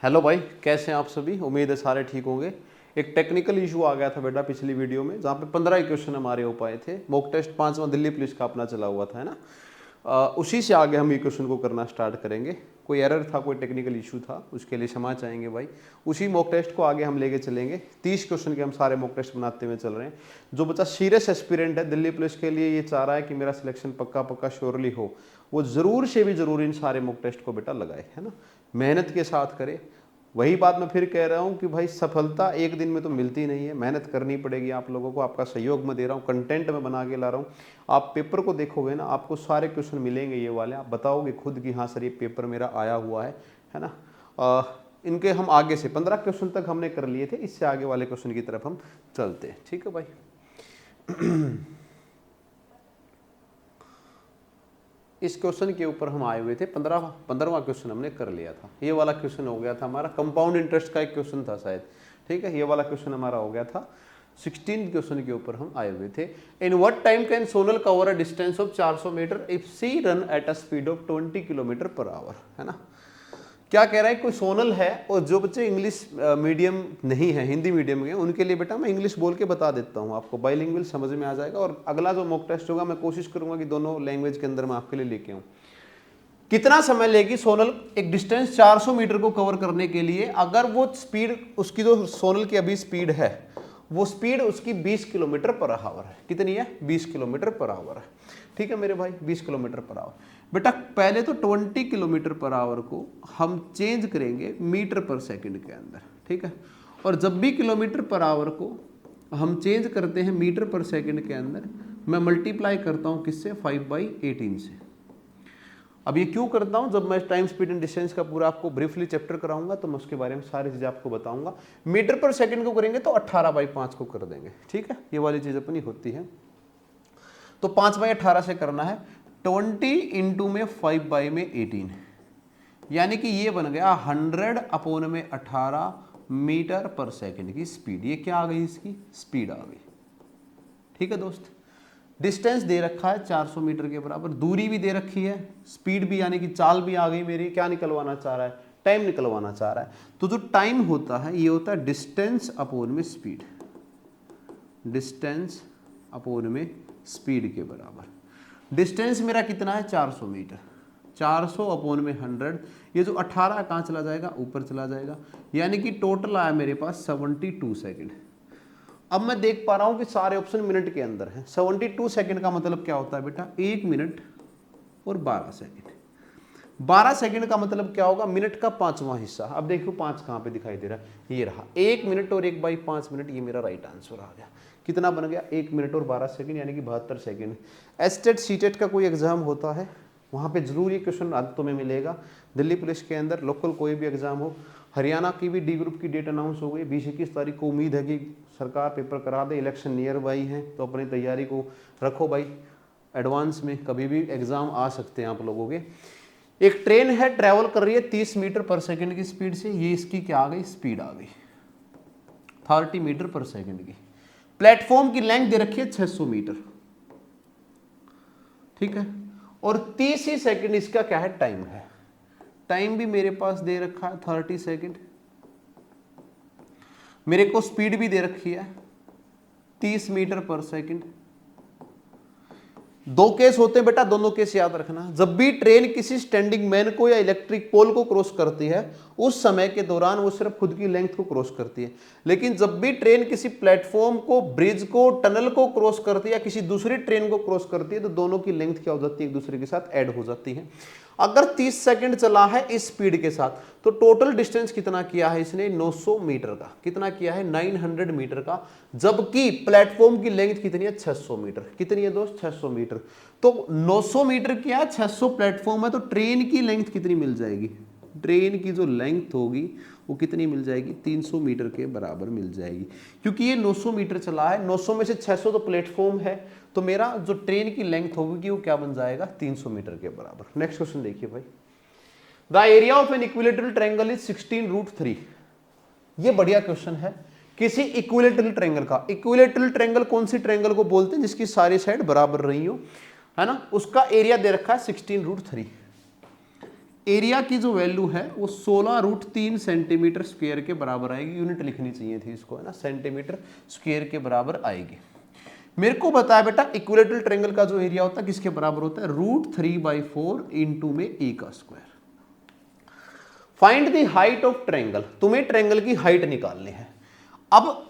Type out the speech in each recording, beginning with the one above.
Hello भाई, कैसे हैं आप सभी। उम्मीद है सारे ठीक होंगे। एक टेक्निकल इशू आ गया था बेटा पिछली वीडियो में, जहाँ पे 15 क्वेश्चन हमारे हो पाए थे। मॉक टेस्ट 5वां दिल्ली पुलिस का अपना चला हुआ था, है ना। उसी से आगे हम ये क्वेश्चन को करना स्टार्ट करेंगे। कोई एरर था, कोई टेक्निकल इशू था, उसके लिए क्षमा चाहेंगे भाई। उसी मॉक टेस्ट को आगे हम लेके चलेंगे। 30 क्वेश्चन के हम सारे मॉक टेस्ट बनाते हुए चल रहे हैं। जो बच्चा सीरियस एस्पिरेंट है दिल्ली पुलिस के लिए, ये चाह रहा है कि मेरा सिलेक्शन पक्का पक्का श्योरली हो, वो जरूर से भी जरूर इन सारे मॉक टेस्ट को बेटा लगाए, है ना। मेहनत के साथ करे। वही बात मैं फिर कह रहा हूँ कि भाई सफलता एक दिन में तो मिलती नहीं है, मेहनत करनी पड़ेगी आप लोगों को। आपका सहयोग मैं दे रहा हूँ, कंटेंट मैं बना के ला रहा हूँ। आप पेपर को देखोगे ना, आपको सारे क्वेश्चन मिलेंगे ये वाले, आप बताओगे खुद कि हाँ सर ये पेपर मेरा आया हुआ है ना। इनके हम आगे से 15 क्वेश्चन तक हमने कर लिए थे, इससे आगे वाले क्वेश्चन की तरफ हम चलते हैं, ठीक है भाई। इस क्वेश्चन के ऊपर हम आए हुए थे, 15वां क्वेश्चन हमने कर लिया था। ये वाला क्वेश्चन हो गया था हमारा, कंपाउंड इंटरेस्ट का एक क्वेश्चन था शायद, ठीक है। ये वाला क्वेश्चन हमारा हो गया था। 16 क्वेश्चन के ऊपर हम आए हुए थे। In what time can Sonal cover a distance of 400 metre if she run at a speed of 20 kilometre per hour, है ना। क्या कह रहा है, कोई सोनल है, और जो बच्चे इंग्लिश मीडियम नहीं है, हिंदी मीडियम के, उनके लिए बेटा मैं इंग्लिश बोल के बता देता हूँ, आपको बाइलिंगुअल समझ में आ जाएगा। और अगला जो मॉक टेस्ट होगा मैं कोशिश करूंगा कि दोनों लैंग्वेज के अंदर मैं आपके लिए लेके आऊँ। कितना समय लेगी सोनल एक डिस्टेंस 400 मीटर को कवर करने के लिए, अगर वो स्पीड उसकी जो सोनल की अभी स्पीड है, वो स्पीड उसकी 20 किलोमीटर पर आवर है। कितनी है? 20 किलोमीटर पर आवर है, ठीक है मेरे भाई, 20 किलोमीटर पर आवर। बेटा पहले तो 20 किलोमीटर पर आवर को हम चेंज करेंगे मीटर पर सेकंड के अंदर, ठीक है। और जब भी किलोमीटर पर आवर को हम चेंज करते हैं मीटर पर सेकंड के अंदर, मैं मल्टीप्लाई करता हूं किससे? 5/18 से। अब ये क्यों करता हूं? जब मैं टाइम स्पीड एंड डिस्टेंस का पूरा आपको ब्रीफली चैप्टर कराऊंगा तो मैं उसके बारे में सारी चीजें आपको बताऊंगा। मीटर पर सेकंड को करेंगे तो 18/5 को कर देंगे, ठीक है। ये वाली चीज अपनी होती है। तो 5/18 से करना है, 20 इंटू में 5/18, यानी कि ये बन गया 100/18 मीटर पर सेकंड की स्पीड। ये क्या आ गई? इसकी स्पीड आ गई, ठीक है दोस्त। डिस्टेंस दे रखा है 400 मीटर के बराबर, दूरी भी दे रखी है, स्पीड भी यानी कि चाल भी आ गई मेरी। क्या निकलवाना चाह रहा है? टाइम निकलवाना चाह रहा है। तो जो टाइम होता है ये होता है डिस्टेंस अपॉन में स्पीड, डिस्टेंस अपॉन में स्पीड के बराबर। डिस्टेंस मेरा कितना है? 400 मीटर। 400 अपॉन में 100, ये जो 18 कहाँ चला जाएगा? ऊपर चला जाएगा, यानी कि टोटल आया मेरे पास 72 सेकंड। अब मैं देख पा रहा हूं कि सारे ऑप्शन मिनट के अंदर हैं। 72 सेकंड का मतलब क्या होता है बेटा? 1 मिनट और 12 सेकंड। 12 सेकंड का मतलब क्या होगा? मिनट का 5वां हिस्सा। अब देखो 5 कहां पे दिखाई दे रहा है? ये रहा। 1 मिनट और 1/5 मिनट, ये मेरा राइट आंसर आ गया। कितना बन गया? 1 मिनट और 12 सेकंड, यानी कि 72 सेकंड। एस्टेट सीटेट का कोई एग्जाम होता है, वहां पे जरूर ये क्वेश्चन आदतों में मिलेगा। दिल्ली पुलिस के अंदर लोकल कोई भी एग्जाम हो, हरियाणा की भी डी ग्रुप की डेट अनाउंस हो गई 20-21 तारीख को। उम्मीद है कि सरकार पेपर करा दे। इलेक्शन नियर बाई है तो अपनी तैयारी को रखो भाई, एडवांस में कभी भी एग्जाम आ सकते हैं आप लोगों के। एक ट्रेन है, ट्रेवल कर रही है 30 मीटर पर सेकंड की स्पीड से। ये इसकी क्या आ गई? स्पीड आ गई 30 मीटर पर सेकंड की। प्लेटफॉर्म की लेंथ दे रखी है 600 मीटर, ठीक है। और 30 ही सेकंड इसका क्या है? टाइम है। टाइम भी मेरे पास दे रखा है 30 सेकंड। मेरे को स्पीड भी दे रखी है 30 मीटर पर सेकंड। दो केस होते हैं बेटा, दोनों केस याद रखना। जब भी ट्रेन किसी स्टैंडिंग मैन को या इलेक्ट्रिक पोल को क्रॉस करती है, उस समय के दौरान वो सिर्फ खुद की लेंथ को क्रॉस करती है। लेकिन जब भी ट्रेन किसी प्लेटफॉर्म को, ब्रिज को, टनल को क्रॉस करती है या किसी दूसरी ट्रेन को क्रॉस करती है, तो दोनों की लेंथ क्या हो जाती है? एक दूसरे के साथ ऐड हो जाती है। अगर 30 सेकंड चला है इस स्पीड के साथ, तो टोटल डिस्टेंस कितना किया है इसने? 900 मीटर का। कितना किया है? 900 मीटर का। जबकि प्लेटफॉर्म की लेंथ कितनी है? 600 मीटर। कितनी है दोस्त? 600 मीटर। तो 900 मीटर क्या है? 600 प्लेटफॉर्म है, तो ट्रेन की लेंथ कितनी मिल जाएगी? ट्रेन की जो लेंथ होगी वो कितनी मिल जाएगी? 300 मीटर के बराबर मिल जाएगी। क्योंकि ये 900 मीटर चला है, 900 में से 600 तो प्लेटफॉर्म है, तो मेरा जो ट्रेन की लेंथ होगी वो क्या बन जाएगा? 300 मीटर के बराबर। नेक्स्ट क्वेश्चन देखिए भाई। The area of an equilateral triangle is 16√3। ये बढ़िया क्वेश्चन है। किसी इक्विलेटरल ट्रायंगल का, इक्विलेटरल ट्रायंगल कौन सी ट्रायंगल को बोलते हैं? जिसकी सारी साइड बराबर रही हो, है ना। उसका एरिया दे रखा है 16√3। एरिया की जो वैल्यू है वो 16√3 सेंटीमीटर स्क्वायर के बराबर आएगी। यूनिट लिखनी चाहिए थी इसको, है ना, सेंटीमीटर स्क्वायर के बराबर आएगी। मेरे को बताया बेटा इक्विलेटरल ट्रायंगल का जो एरिया होता है किसके बराबर होता है, √3/4 इंटू में ए का square. Find the height of triangle, तुम्हें ट्रायंगल की हाइट निकालनी है। अब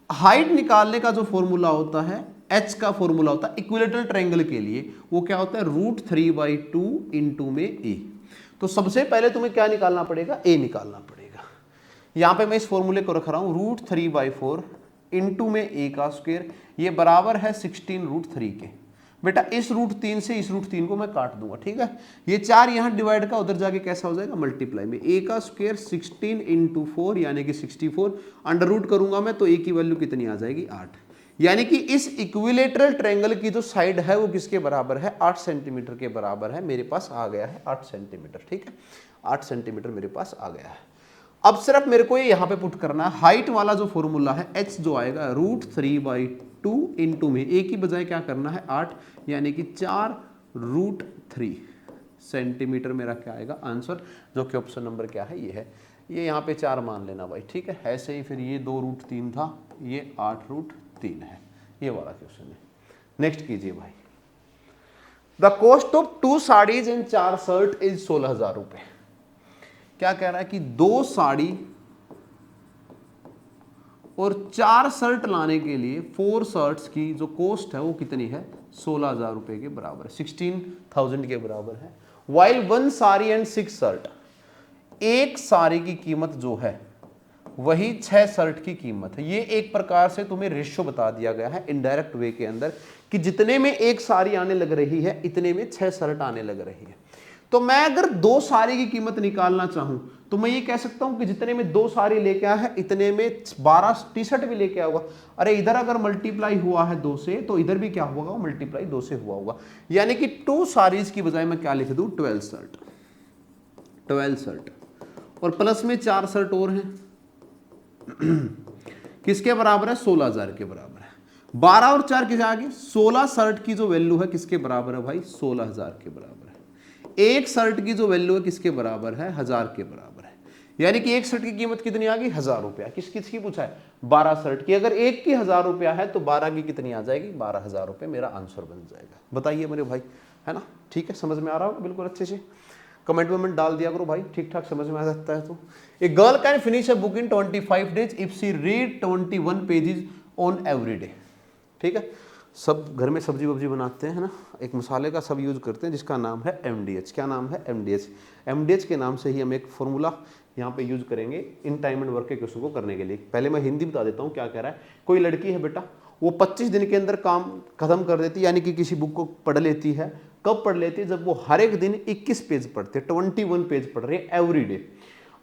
हाइट निकालने का जो फॉर्मूला होता है, एच का फॉर्मूला होता है इक्विलेटरल ट्रायंगल के लिए, वो क्या होता है, √3/2 इंटू में ए। तो सबसे पहले तुम्हें क्या निकालना पड़ेगा, ए निकालना पड़ेगा। यहां पे मैं इस फॉर्मूले को रख रहा हूं, √3/4 इंटू में ए का स्क्वायर, ये बराबर है 16√3 के। बेटा इस √3 से इस √3 को मैं काट दूंगा, ठीक है। ये 4 यहां डिवाइड का उधर जाके कैसा हो जाएगा, मल्टीप्लाई में। ए का स्क्वायर 16 इंटू 4 यानी कि 64, अंडर रूट करूंगा मैं तो ए की वैल्यू कितनी आ जाएगी, 8। यानी कि इस इक्विलेटरल ट्रायंगल की जो साइड है वो किसके बराबर है, 8 सेंटीमीटर के बराबर है। मेरे पास आ गया है 8 सेंटीमीटर, ठीक है, 8 सेंटीमीटर मेरे पास आ गया है। अब सिर्फ मेरे को ये यहां पे पुट करना है, हाइट वाला जो फॉर्मूला है एच जो आएगा √3/2 इंटू में ए की बजाय क्या करना है 8, यानी कि 4√3 सेंटीमीटर मेरा क्या आएगा आंसर, जो कि ऑप्शन नंबर क्या है, ये है। ये यहाँ पे 4 मान लेना भाई, ठीक है। ऐसे ही फिर ये 2√3 था, ये 8√3 है। ये वाला क्वेश्चन है। नेक्स्ट कीजिए भाई। The cost of 2 saris and 4 shirt is 16,000 रुपए। क्या कह रहा है कि 2 साड़ी और 4 शर्ट लाने के लिए 4 शर्ट्स की जो कॉस्ट है वो कितनी है, 16,000 रुपए के बराबर है, 16,000 के बराबर है। वाइल 1 साड़ी एंड 6 शर्ट, एक साड़ी की कीमत जो है वही 6 शर्ट की कीमत है। ये एक प्रकार से तुम्हें रेशियो बता दिया गया है इनडायरेक्ट वे के अंदर कि जितने में एक साड़ी आने लग रही है इतने में 6 शर्ट आने लग रही है। तो मैं अगर 2 साड़ी की कीमत निकालना चाहूं तो मैं ये कह सकता हूं कि जितने में 2 साड़ी लेके आया है इतने में 12 टी शर्ट भी लेके आया होगा। अरे इधर अगर मल्टीप्लाई हुआ है 2 से तो इधर भी क्या होगा, मल्टीप्लाई 2 से हुआ होगा। यानी कि 2 साड़ीज की बजाय मैं क्या लिख दूं, 12 शर्ट, 12 शर्ट, और प्लस में 4 शर्ट और हैं किसके बराबर है, 16,000 के बराबर है। 12 और 4 किसके आगे, 16 शर्ट की जो वैल्यू है किसके बराबर है भाई, 16,000 के बराबर है। एक शर्ट की जो वैल्यू है किसके बराबर है, 1000 के बराबर है। यानी कि एक शर्ट की कीमत कितनी आ गई, 1000 रुपया। किसकी पूछा है, 12 शर्ट की। अगर एक की 1000 रुपया है तो 12 की कितनी आ जाएगी, 12,000 रुपये मेरा आंसर बन जाएगा। बताइए मेरे भाई, है ना, ठीक है, समझ में आ रहा होगा बिल्कुल अच्छे से। कमेंट में डाल दिया करो भाई, ठीक ठाक समझ में आ सकता है तो। A girl can finish a book in 25 days if she read 21 pages on every day. ठीक है, सब घर में सब्जी वब्जी बनाते हैं ना, एक मसाले का सब यूज करते हैं जिसका नाम है MDH। क्या नाम है, MDH। MDH के नाम से ही हम एक फॉर्मूला यहाँ पे यूज करेंगे इन टाइम एंड वर्क के क्वेश्चन को करने के लिए। पहले मैं हिंदी बता देता हूँ क्या कह रहा है। कोई लड़की है बेटा, वो 25 दिन के अंदर काम खत्म कर देती है, यानी कि किसी बुक को पढ़ लेती है। कब पढ़ लेती है, जब वो हर एक दिन 21 पेज पढ़ते हैं, 21 पेज पढ़ रही है एवरी डे।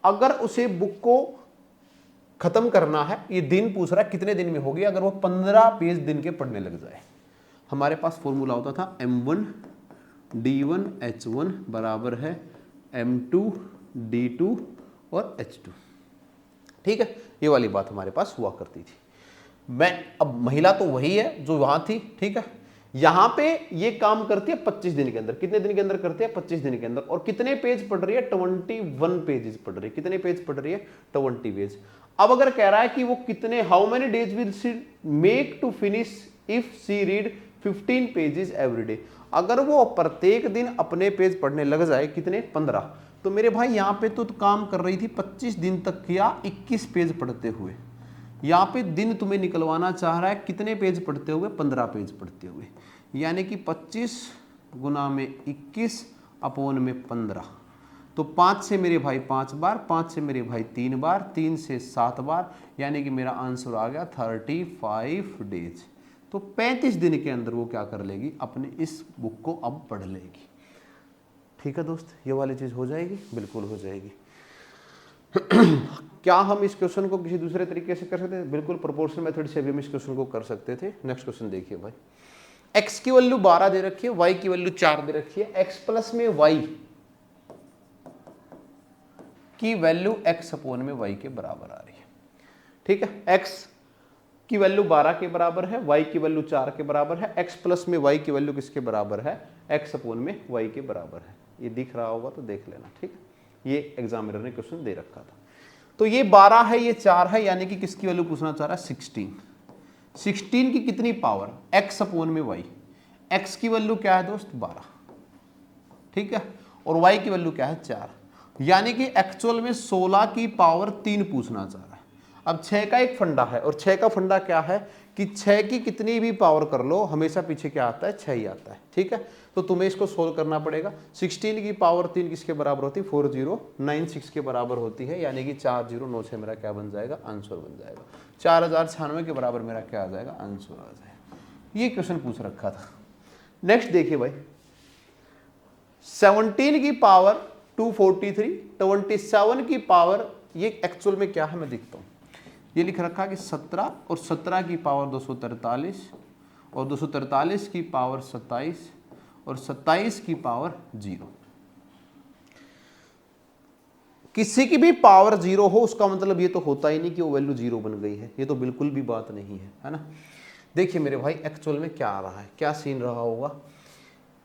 अगर उसे बुक को खत्म करना है, ये दिन पूछ रहा है कितने दिन में होगी, अगर वो 15 पेज दिन के पढ़ने लग जाए। हमारे पास फॉर्मूला होता था M1 D1 H1 बराबर है M2 D2 और H2। ठीक है, ये वाली बात हमारे पास हुआ करती थी। मैं अब महिला तो वही है जो वहां थी, ठीक है। यहां पे ये काम करती है 25 दिन के अंदर। कितने दिन के अंदर करती है, 25 दिन के अंदर। और कितने पेज पढ़ रही है, 21 पेजेस पढ़ रही है। कितने पेज पढ़ रही है, 20 पेज। अब अगर कह रहा है कि वो कितने, how many days will she make to finish if she read 15 pages every day. अगर वो प्रत्येक दिन अपने पेज पढ़ने लग जाए, कितने, 15। तो मेरे भाई यहाँ पे तो काम कर रही थी 25 दिन तक या 21 पेज पढ़ते हुए। यहाँ पे दिन तुम्हें निकलवाना चाह रहा है कितने पेज पढ़ते हुए, 15 पेज पढ़ते हुए। यानी कि 25 गुना में 21 अपॉन में 15। तो 5 से मेरे भाई 5 बार, 5 से मेरे भाई 3 बार, 3 से 7 बार, यानी कि मेरा आंसर आ गया 35 डेज। तो 35 दिन के अंदर वो क्या कर लेगी, अपने इस बुक को अब पढ़ लेगी। ठीक है दोस्त, ये वाली चीज हो जाएगी, बिल्कुल हो जाएगी। क्या हम इस क्वेश्चन को किसी दूसरे तरीके से कर सकते हैं, बिल्कुल प्रोपोर्शनल मेथड से भी हम इस क्वेश्चन को कर सकते थे। नेक्स्ट क्वेश्चन देखिए भाई। x की वैल्यू 12 दे रखी है, y की वैल्यू 4 दे रखी है। x प्लस में y की वैल्यू x अपॉन में y के बराबर आ रही है। ठीक है, x की वैल्यू 12 के बराबर है, y की वैल्यू 4 के बराबर है। x प्लस में y की वैल्यू किसके बराबर है, x अपॉन में y के बराबर है। ये दिख रहा होगा तो देख लेना, ठीक है। ये एग्जामिनर ने क्वेश्चन दे रखा था। तो ये 12 है, ये 4 है, यानी कि किसकी वैल्यू पूछना चाह रहा है? 16। 16 की कितनी पावर? x अपॉन में y। x की वैल्यू क्या है दोस्त? 12, ठीक है, और y की वैल्यू क्या है? 4। यानी कि एक्चुअल में 16 की पावर 3 पूछना चाह रहा है। अब 6 का एक फंडा है, और 6 का फंडा क्या है कि 6 की कितनी भी पावर कर लो हमेशा पीछे क्या आता है? 6 ही आता है, ठीक है। तो तुम्हें इसको सोल्व करना पड़ेगा। 16 की पावर 3 किसके बराबर होती है? 4096 के बराबर होती है, यानी कि 4096 मेरा क्या बन जाएगा? आंसर बन जाएगा। 4096 के बराबर मेरा क्या आ जाएगा? आंसर आ जाएगा। ये क्वेश्चन पूछ रखा था। नेक्स्ट देखिए भाई, 17 की पावर 243, 27 की पावर, ये एक्चुअल में क्या है मैं दिखता हूं। ये लिख रखा कि 17 और 17 की पावर 243 और 243 की पावर 27 और 27 की पावर 0। किसी की भी पावर 0 हो उसका मतलब ये तो होता ही नहीं कि वो वैल्यू 0 बन गई है, ये तो बिल्कुल भी बात नहीं है ना। देखिए मेरे भाई, एक्चुअल में क्या आ रहा है, क्या सीन रहा होगा।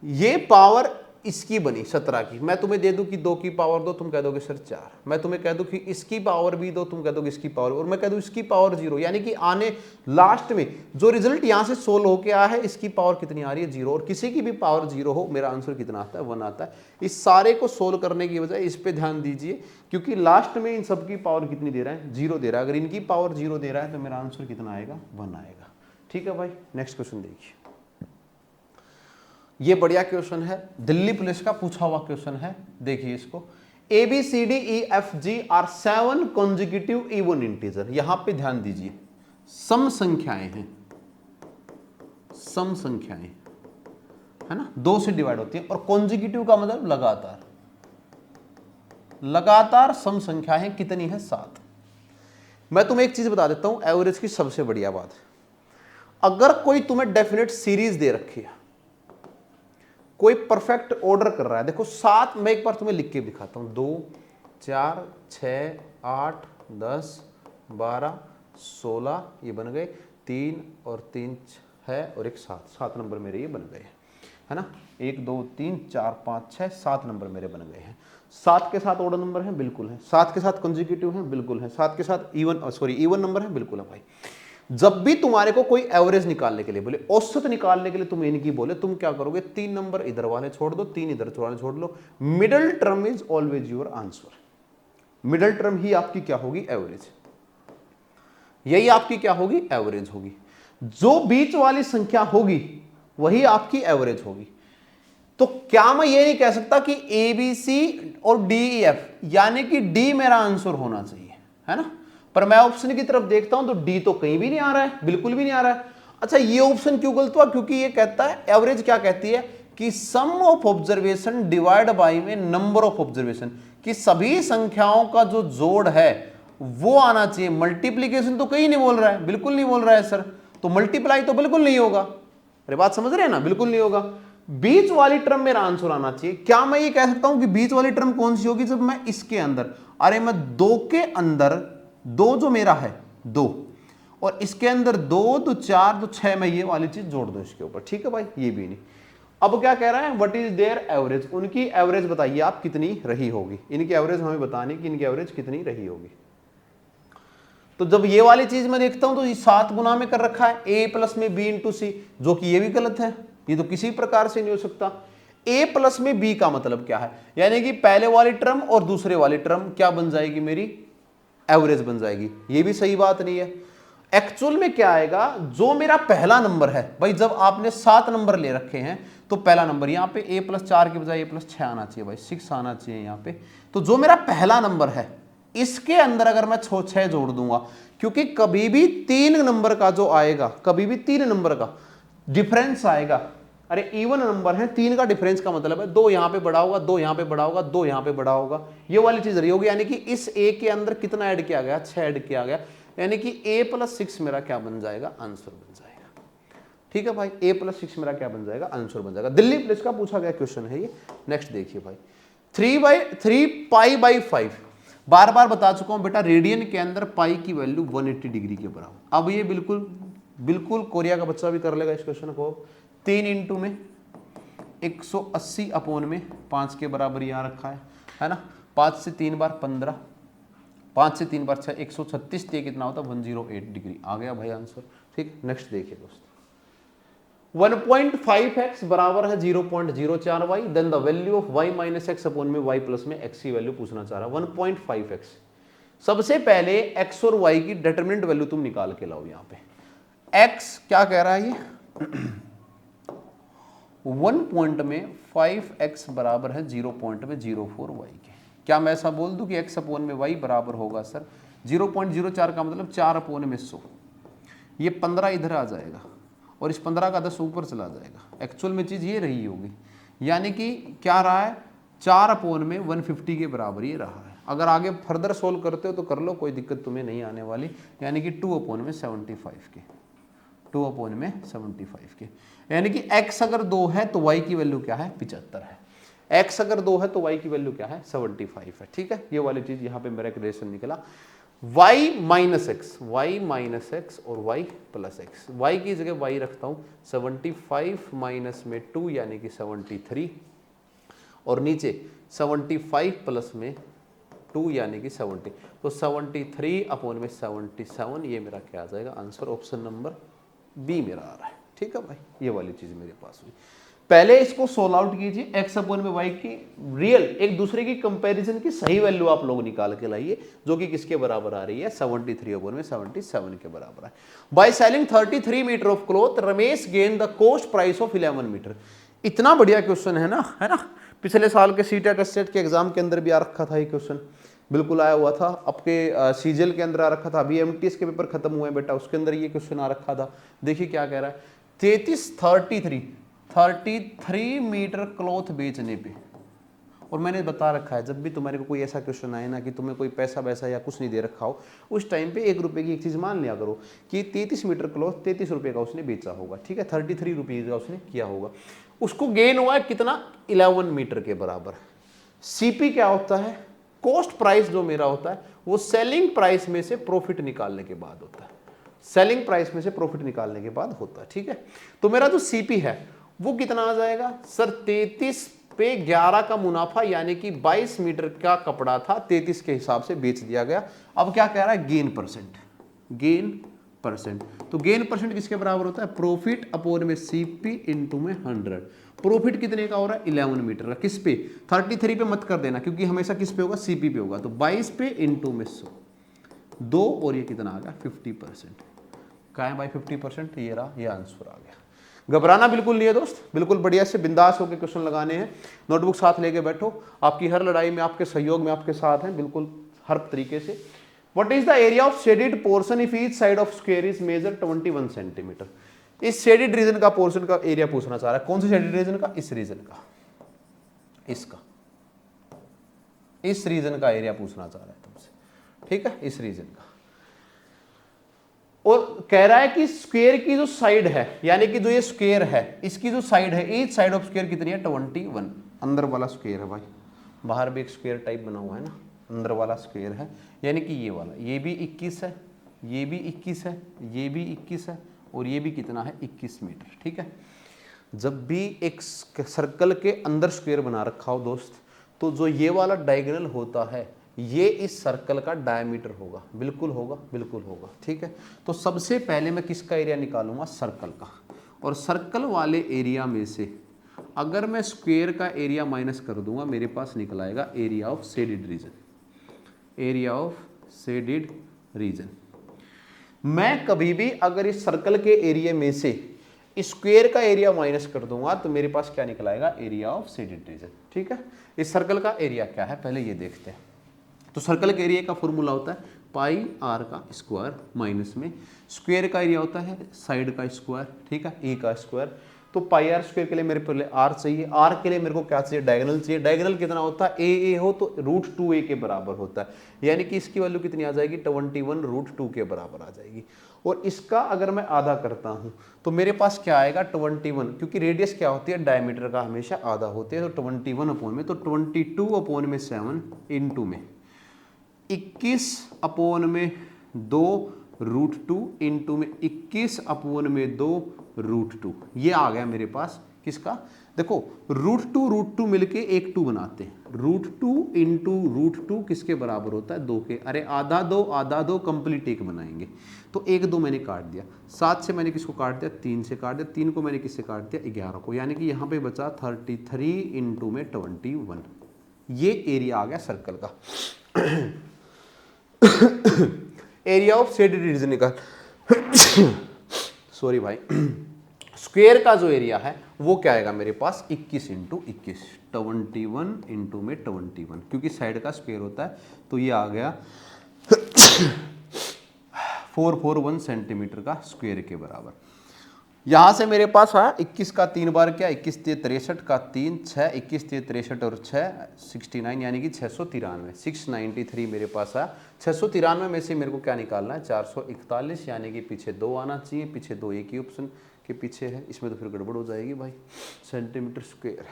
ये पावर इसकी बनी 17 की, मैं तुम्हें दे दूं कि 2 की पावर 2, तुम कह दोगे सर 4। मैं तुम्हें कह दूं कि इसकी पावर भी 2, तुम कह दोगे इसकी पावर, और मैं कह दूं इसकी पावर 0, यानी कि आने लास्ट में जो रिजल्ट यहां से सोल्व होके आया है इसकी पावर कितनी आ रही है? 0। और किसी की भी पावर 0 हो, मेरा आंसर कितना आता है? 1 आता है। इस सारे को सोल्व करने की बजाय इस पे ध्यान दीजिए, क्योंकि लास्ट में इन सबकी पावर कितनी दे रहा है? 0 दे रहा है। अगर इनकी पावर 0 दे रहा है तो मेरा आंसर कितना आएगा? 1 आएगा, ठीक है भाई। नेक्स्ट क्वेश्चन देखिए, ये बढ़िया क्वेश्चन है, दिल्ली पुलिस का पूछा हुआ क्वेश्चन है। देखिए इसको, A B C D E F G are 7 consecutive even integer. यहां पे ध्यान दीजिए, सम संख्याएं हैं, सम संख्याएं है ना, 2 से डिवाइड होती है, और कॉन्जिक्यूटिव का मतलब लगातार, लगातार सम संख्याएं कितनी है? 7। मैं तुम्हें एक चीज बता देता हूं, एवरेज की सबसे बढ़िया बात, अगर कोई तुम्हें डेफिनेट सीरीज दे रखी है, कोई परफेक्ट ऑर्डर कर रहा है, देखो 7, मैं एक बार तुम्हें लिख के दिखाता हूं, 2 4 6 8 10 12 16, ये बन गए 3 और 3 6 और एक 7 नंबर मेरे ये बन गए हैं, है ना। 1 2 3 4 5 6 7 नंबर मेरे बन गए हैं। 7 के साथ ऑर्डर नंबर है? बिल्कुल है। 7 के साथ कॉन्जिक्यूटिव है? बिल्कुल है। 7 के साथ इवन नंबर है? बिल्कुल है भाई। जब भी तुम्हारे को कोई एवरेज निकालने के लिए बोले, औसत निकालने के लिए तुम इनकी बोले, तुम क्या करोगे? 3 नंबर इधर वाले छोड़ दो, 3 इधर वाले छोड़ लो। Middle term is always your answer. Middle term ही आपकी क्या होगी? एवरेज। यही आपकी क्या होगी? एवरेज होगी। जो बीच वाली संख्या होगी वही आपकी एवरेज होगी। तो क्या मैं ये नहीं कह सकता कि ए बी सी और डी ई एफ, यानी कि डी मेरा आंसर होना चाहिए, है ना। पर मैं ऑप्शन की तरफ देखता हूं तो डी तो कहीं भी नहीं आ रहा है, बिल्कुल भी नहीं आ रहा है। अच्छा, ये ऑप्शन क्यों गलत हुआ? क्योंकि ये कहता है, एवरेज क्या कहती है कि सम ऑफ ऑब्जर्वेशन डिवाइड बाय में नंबर ऑफ ऑब्जर्वेशन, कि सभी संख्याओं का जो जोड़ है वो आना चाहिए। मल्टीप्लीकेशन तो कहीं नहीं बोल रहा है, बिल्कुल नहीं बोल रहा है सर। तो मल्टीप्लाई तो बिल्कुल नहीं होगा। अरे बात समझ रहे हैं ना? बिल्कुल नहीं होगा। बीच वाली टर्म मेरा आंसर आना चाहिए। क्या मैं ये कह सकता हूं कि बीच वाली टर्म कौन सी होगी? जब मैं इसके अंदर, अरे मैं 2 के अंदर 2 जो मेरा है 2, और इसके अंदर 2 तो 4 तो 6, मैं ये वाली चीज जोड़ दो इसके ऊपर, ठीक है भाई। ये भी नहीं। अब क्या कह रहा है? What is there average? उनकी एवरेज बताइए आप कितनी रही होगी। इनकी एवरेज हमें बतानी कि इनकी एवरेज कितनी रही होगी। तो जब ये वाली चीज मैं देखता हूं तो 7 गुना में कर रखा है, a प्लस में b इंटू सी, जो कि ये भी गलत है। ये तो किसी प्रकार से नहीं हो सकता। a प्लस में b का मतलब क्या है? यानी कि पहले वाली टर्म और दूसरे वाली टर्म क्या बन जाएगी? मेरी एवरेज बन जाएगी। ये भी सही बात नहीं है। एक्चुअल में क्या आएगा? जो मेरा पहला नंबर है भाई, जब आपने 7 नंबर ले रखे हैं तो पहला नंबर यहां पे a प्लस 4 के बजाय a प्लस 6 आना चाहिए भाई, 6 आना चाहिए यहां पे। तो जो मेरा पहला नंबर है इसके अंदर अगर मैं 6 जोड़ दूंगा, क्योंकि कभी भी 3 नंबर का जो आएगा, कभी भी 3 नंबर का डिफरेंस आएगा। अरे इवन नंबर है, 3 का डिफरेंस का मतलब है 2 यहां पे बड़ा होगा, 2 यहां पे बड़ा होगा, 2 यहां पे बड़ा होगा, ये वाली चीज रही होगी। यानी कि इस a के अंदर कितना ऐड किया गया? 6 ऐड किया गया, यानी कि a प्लस 6 मेरा क्या बन जाएगा? आंसर बन जाएगा। ठीक है भाई, a प्लस 6 मेरा क्या बन जाएगा? आंसर बन जाएगा। दिल्ली पुलिस का पूछा गया क्वेश्चन है ये। नेक्स्ट देखिए भाई, 3 पाई बाई 5। बार बार बता चुका हूं बेटा, रेडियन के अंदर पाई की वैल्यू 180 डिग्री के बराबर। अब ये बिल्कुल कोरिया का बच्चा भी कर लेगा इस क्वेश्चन को। 3 इंटू में 180 अपॉन में 5 के बराबर यहाँ रखा है ना। 5 से 3 बार 15, 5 से 3 बार 6, 136, ये कितना होता है 108 डिग्री। आ गया भाई आंसर। ठीक, नेक्स्ट देखिए दोस्तों, 1.5x बराबर है 0.04y, then the value of y minus x upon में y प्लस में x की वैल्यू पूछना चाह रहा है। 1.5x, सबसे पहले x और y की डिटरमिनेंट वैल्यू तुम निकाल के लाओ। यहाँ पे x क्या कह रहा है, ये 1 पॉइंट में 5x बराबर है 0.04y के। क्या मैं ऐसा बोल दूं कि x अपॉन में y बराबर होगा सर 0.04 का मतलब 4 अपॉन में 100, ये 15 इधर आ जाएगा और इस 15 का 10 ऊपर चला जाएगा। एक्चुअल में चीज़ ये रही होगी, यानी कि क्या रहा है 4 अपॉन में 150 के बराबर ये रहा है। अगर आगे फर्दर सोल्व करते हो तो कर लो, कोई दिक्कत तुम्हें नहीं आने वाली, यानी कि 2 अपॉन में 75 के, 2 अपॉन में 75 के, यानी कि x अगर 2 है तो y की वैल्यू क्या है 75 है, x अगर 2 है तो y की वैल्यू क्या है 75 है। ठीक है, ये वाली चीज़ यहाँ पे मेरा एक रिलेशन निकला। y minus x, y minus x और y प्लस एक्स, y की जगह y रखता हूँ 75 माइनस में 2 यानी कि 73, और नीचे 75 प्लस में 2 यानी कि 70, तो 73 अपॉन में 77, ये मेरा क्या आ जाएगा आंसर, ऑप्शन नंबर बी मेरा आ रहा है। ठीक है भाई, ये वाली चीज़ मेरे पास हुई। पहले इसको सोल्व आउट कीजिए, x अपॉन में y की रियल एक दूसरे की कंपैरिजन की सही वैल्यू आप लोग निकाल के लाइए, जो कि किसके बराबर आ रही है 73 अपॉन में 77 के बराबर है। By selling 33 metre of cloth Ramesh gain the cost price of 11 metre. इतना बढ़िया क्वेश्चन है ना, पिछले साल के सीटेट एस्टेट के एग्जाम के अंदर भी आ रखा था ये क्वेश्चन, बिल्कुल आया हुआ था। आपके सीजीएल के अंदर आ रखा था, अभी एमटीएस के पेपर खत्म हुए बेटा, उसके अंदर ये क्वेश्चन आ रखा था। देखिए क्या कह रहा है, 33 मीटर क्लॉथ बेचने पे, और मैंने बता रखा है जब भी तुम्हारे को कोई ऐसा क्वेश्चन आए ना कि तुम्हें कोई पैसा वैसा या कुछ नहीं दे रखा हो, उस टाइम पे 1 रुपये की एक चीज़ मान लिया करो कि 33 मीटर क्लॉथ 33 रुपये का उसने बेचा होगा। ठीक है, 33 रुपीज़ का उसने किया होगा, उसको गेन हुआ है कितना 11 मीटर के बराबर। सीपी क्या होता है, कॉस्ट प्राइस जो मेरा होता है वो सेलिंग प्राइस में से प्रॉफिट निकालने के बाद होता है, सेलिंग प्राइस में से प्रॉफिट निकालने के बाद होता है। ठीक है, तो मेरा जो सीपी है वो कितना आ जाएगा सर, 33 पे 11 का मुनाफा, यानी कि 22 मीटर का कपड़ा था, 33 के हिसाब से बेच दिया गया। अब क्या कह रहा है, गेन परसेंट, गेन परसेंट, तो गेन परसेंट किसके बराबर होता है, प्रॉफिट अपॉन में सीपी इंटू में 100। प्रॉफिट कितने का हो रहा है 11 मीटर का, किस पे 33 पे मत कर देना, क्योंकि हमेशा किस पे होगा सीपी पे होगा, तो 22 पे इंटू में 100, 2, और ये कितना आ गया 50%। क्या है भाई 50%, ये रहा, ये आंसर आ गया। घबराना बिल्कुल नहीं है दोस्त, बिल्कुल बढ़िया से बिंदास होकर क्वेश्चन लगाने हैं, नोटबुक साथ लेके बैठो, आपकी हर लड़ाई में आपके सहयोग में आपके साथ हैं बिल्कुल हर तरीके से। What is the area of shaded portion if each side of square is measure 21 centimetre. इस शेडेड रीजन का पोर्शन का एरिया पूछना चाह रहा है, कौन से शेडेड रीजन का, इस रीजन का, इसका, इस रीजन का एरिया पूछना चाह रहा है तुमसे। ठीक है, इस रीजन का, और कह रहा है कि स्क्वायर की जो साइड है, यानी कि जो ये स्क्वायर है इसकी जो साइड है, ईच साइड ऑफ स्क्वायर कितनी है 21, अंदर वाला स्क्वायर है भाई, बाहर भी एक स्क्वायर टाइप बना हुआ है ना, अंदर वाला स्क्वायर है, यानी कि ये वाला, ये भी 21 है, ये भी 21 है, ये भी 21 है, और ये भी कितना है 21 मीटर। ठीक है, जब भी एक सर्कल के अंदर स्क्वायर बना रखा हो दोस्त, तो जो ये वाला डायगोनल होता है ये इस सर्कल का डायमीटर होगा, बिल्कुल होगा, बिल्कुल होगा। ठीक है, तो सबसे पहले मैं किसका एरिया निकालूंगा, सर्कल का, और सर्कल वाले एरिया में से अगर मैं स्क्वायर का एरिया माइनस कर दूंगा, मेरे पास निकल आएगा area of shaded region, area of shaded region. मैं कभी भी अगर इस सर्कल के एरिया में से स्क्वायर का एरिया माइनस कर दूंगा तो मेरे पास क्या निकल आएगा, एरिया ऑफ शेडेड रीजन। ठीक है, इस सर्कल का एरिया क्या है पहले ये देखते हैं। तो सर्कल के एरिया का फॉर्मूला होता है पाई आर का स्क्वायर माइनस में स्क्वायर का एरिया होता है साइड का स्क्वायर। ठीक है, ए का स्क्वायर, तो पाई आर स्क्वायर के लिए मेरे पहले आर चाहिए, आर के लिए मेरे को क्या चाहिए, डायगोनल चाहिए। डायगोनल कितना होता है, ए हो तो √2a के बराबर होता है, यानी कि इसकी वैल्यू कितनी आ जाएगी 21 √2 के बराबर आ जाएगी। और इसका अगर मैं आधा करता हूं तो मेरे पास क्या आएगा 21, क्योंकि रेडियस क्या होती है डायमीटर का हमेशा आधा होते हैं, तो 21 अपॉन में, तो 22 अपॉन में 7 इंटू में 21 अपॉन में 2 √2 इंटू में 21 अपॉन में 2 √2, ये आ गया मेरे पास किसका, देखो √2 मिलके एक 2 बनाते हैं। √2 इंटू √2 किसके बराबर होता है? 2 के। अरे आधा दो कंप्लीट एक बनाएंगे, तो 1 2 मैंने काट दिया। 7 से मैंने किसको काट दिया? 3 से काट दिया। 3 को मैंने किससे काट दिया? 11 को। यानी कि यहाँ पे बचा 33 इंटू में 21। ये एरिया आ गया सर्कल का। एरिया ऑफ शेडेड रीजन निकाल। सॉरी भाई, स्क्वायर का जो एरिया है वो क्या आएगा मेरे पास? 21 इंटू 21, 21 इंटू में 21, क्योंकि साइड का स्क्वायर होता है। तो ये आ गया 441 सेंटीमीटर का स्क्वायर के बराबर। यहां से मेरे पास आया 21 का 3 बार क्या? 21 3 63 का 3 6, 21 3 63 और 6 69, यानी कि 693, 693 मेरे पास आया। 693 में से मेरे को क्या निकालना है? 441, यानी कि पीछे 2 आना चाहिए। पीछे 2 एक ही ऑप्शन के पीछे है, इसमें तो फिर गड़बड़ हो जाएगी भाई। सेंटीमीटर स्क्वायर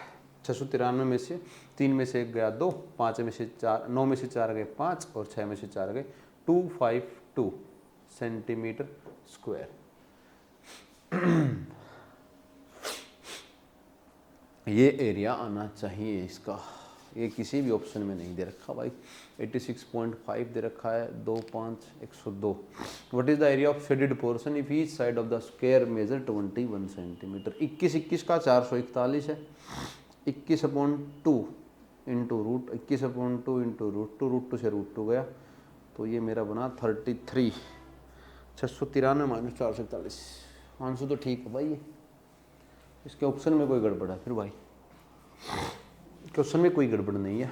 693 में से 3 में से 1 गया 2, 5 में से 4, 9 में से 4 गए 5 और 6 में से 4 गए 252 सेंटीमीटर स्क्वायर। ये एरिया आना चाहिए इसका। ये किसी भी ऑप्शन में नहीं दे रखा भाई। 86.5 दे रखा है, 2 5 102। What is the area of shaded portion if each side of the square measure 21 centimetre? 21 का 441 है। 21/2 इंटू रूट 21/2 इंटू √2 से √2 गया, तो ये मेरा बना 33। 693 माइनस 441। आंसर तो ठीक है भाई। ये इसके ऑप्शन में कोई गड़बड़ है फिर भाई? क्वेश्चन में कोई गड़बड़ नहीं है।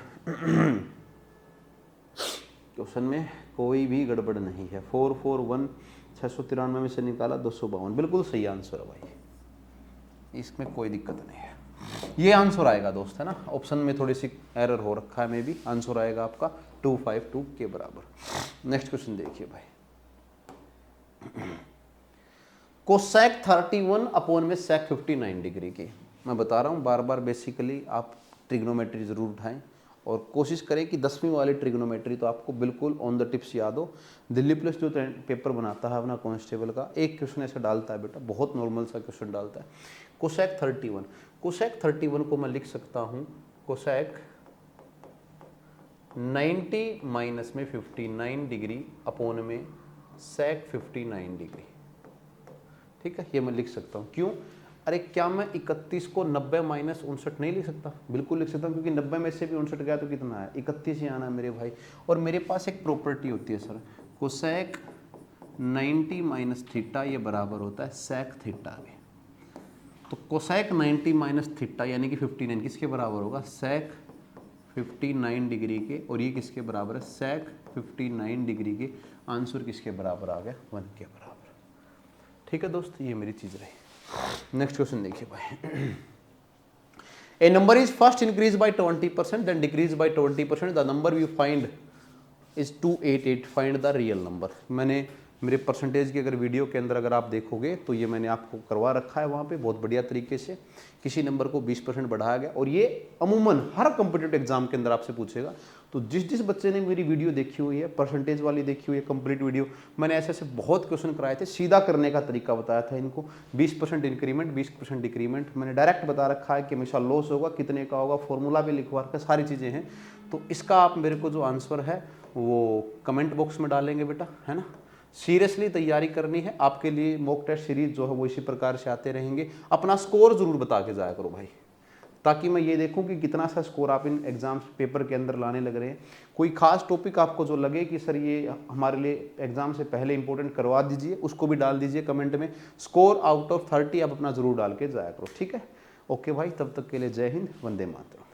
क्वेश्चन में कोई भी गड़बड़ नहीं है। 441 693 में से निकाला 252, बिल्कुल सही आंसर है भाई। इसमें कोई दिक्कत नहीं है। ये आंसर आएगा दोस्त, है ना। ऑप्शन में थोड़ी सी एरर हो रखा है, मे भी आंसर आएगा आपका 252 के बराबर। नेक्स्ट क्वेश्चन देखिए भाई। कोसेक 31 अपॉन में सेक 59 डिग्री की। मैं बता रहा हूँ बार बार, बेसिकली आप ट्रिग्नोमेट्री जरूर उठाएं और कोशिश करें कि 10वीं वाली ट्रिग्नोमेट्री तो आपको बिल्कुल ऑन द टिप्स याद हो। दिल्ली पुलिस जो पेपर बनाता है अपना कांस्टेबल का, एक क्वेश्चन ऐसा डालता है बेटा, बहुत नॉर्मल सा क्वेश्चन डालता है। कोसेक 31, कोसेक 31 को मैं लिख सकता हूँ कोसेक 90 माइनस में 59 डिग्री अपॉन में सेक 59 डिग्री। ठीक है, ये मैं लिख सकता हूँ। क्यों? अरे क्या मैं 31 को 90 माइनस 59 नहीं लिख सकता? बिल्कुल लिख सकता हूँ, क्योंकि 90 में से भी 59 गया तो कितना है? 31 ही आना है मेरे भाई। और मेरे पास एक प्रॉपर्टी होती है सर, कोसेक 90 माइनस थीटा ये बराबर होता है सेक थीटा के। तो कोसेक 90 माइनस थीटा यानी कि 59 किसके बराबर होगा? सेक 59 डिग्री के। और ये किसके बराबर है? सेक 59 डिग्री के। आंसर किसके बराबर आ गया? 1 के बराबर। ठीक है दोस्त, ये मेरी चीज रही। नेक्स्ट क्वेश्चन देखिए भाई। A number is first increase by 20% then decrease by 20%, the number we find is 288, find the real number. मैंने मेरे परसेंटेज की अगर वीडियो के अंदर अगर आप देखोगे तो ये मैंने आपको करवा रखा है वहाँ पे बहुत बढ़िया तरीके से। किसी नंबर को 20% बढ़ाया गया, और ये अमूमन हर कॉम्पिटिटिव एग्जाम के अंदर आपसे पूछेगा। तो जिस बच्चे ने मेरी वीडियो देखी हुई है, परसेंटेज वाली देखी हुई है, कंप्लीट वीडियो, मैंने ऐसे ऐसे बहुत क्वेश्चन कराए थे, सीधा करने का तरीका बताया था इनको। 20% इंक्रीमेंट, 20% डिक्रीमेंट, मैंने डायरेक्ट बता रखा है कि हमेशा लॉस होगा, कितने का होगा, फॉर्मूला भी लिखवा रखा है, सारी चीज़ें हैं। तो इसका आप मेरे को जो आंसर है वो कमेंट बॉक्स में डालेंगे बेटा, है ना। सीरियसली तैयारी करनी है आपके लिए। मॉक टेस्ट सीरीज जो है वो इसी प्रकार से आते रहेंगे। अपना स्कोर जरूर बता के जाया करो भाई, ताकि मैं ये देखूं कि कितना सा स्कोर आप इन एग्जाम्स पेपर के अंदर लाने लग रहे हैं। कोई खास टॉपिक आपको जो लगे कि सर ये हमारे लिए एग्जाम से पहले इंपॉर्टेंट करवा दीजिए, उसको भी डाल दीजिए कमेंट में। स्कोर आउट ऑफ 30 आप अपना जरूर डाल के जाया करो, ठीक है। ओके भाई, तब तक के लिए जय हिंद, वंदे मातरम।